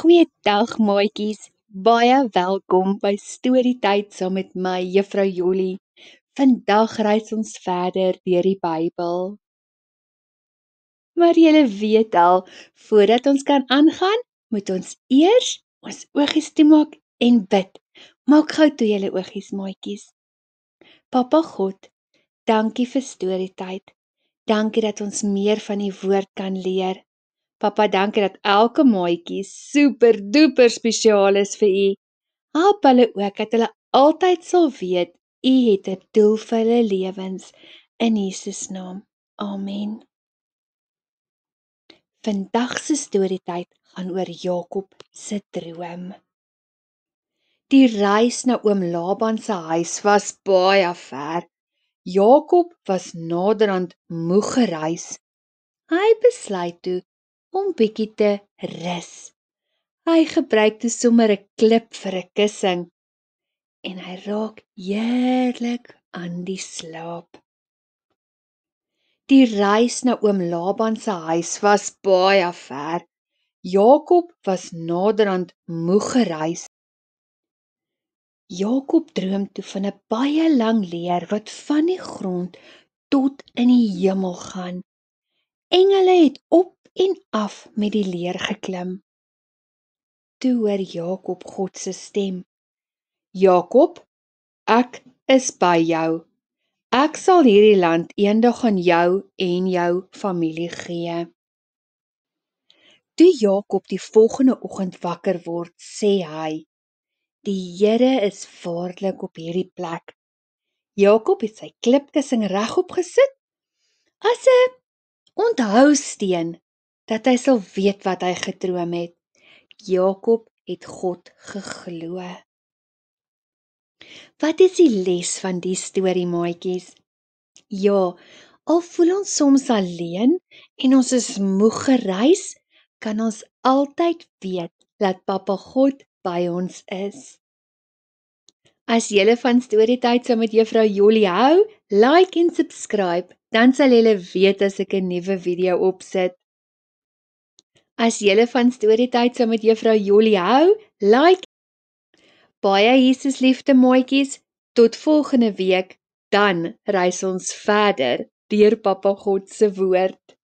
Goeiedag maatjies, baie welkom by Storytyd saam met my Juffrou Jolly. Vandag reis ons verder deur die Bybel. Maar julle weet al, voordat ons kan aangaan, moet ons eers ons oogies toemaak en bid. Maak gou toe julle oogies maatjies. Papa God, dankie vir Storytyd. Dankie dat ons meer van die woord kan leer. Papa, dankie dat elke maatjie super duper spesiaal is vir u. Help hulle ook dat hulle altyd sal weet, u het 'n doel vir hulle lewens. In Jesus naam. Amen. Vandag se Storytyd gaan oor Jakob se droom. Die reis na oom Laban se huis was baie ver. Jakob was naderhand moeg gereis. Hy besluit toe om bietjie te rus. Hy gebruik toe sommer 'n klip vir 'n kussing en hy raak heerlik aan die slaap. Die reis na oom Laban se huis was baie ver. Jakob was naderhand moeg gereis. Jakob droom toe van 'n baie lang leer wat van die grond tot in die hemel gaan. Engele het op en af met die leer geklim. Toe hoor Jakob God se stem. Jakob, ek is by jou. Ek sal hierdie land eendag aan jou en jou familie gee. Toe Jakob die volgende oggend wakker word, sê hy, die Here is waarlik op hierdie plek. Jakob het sy klipkussing regop gesit as 'n onthousteen, dat hy sal weet wat hy gedroom het. Jakob het God geglo. Wat is die les van die storie, maatjies? Ja, al voel ons soms alleen en ons is moeg gereis, kan ons altyd weet dat Papa God by ons is. As julle van Storytyd saam met Juffrou Jolly hou, like en subscribe, dan sal julle weet as ek 'n nuwe video opsit. As julle van Storytyd saam met Juffrou Jolly hou, like. Baie Jesus liefde maatjies, tot volgende week, dan reis ons verder deur Papa God se woord.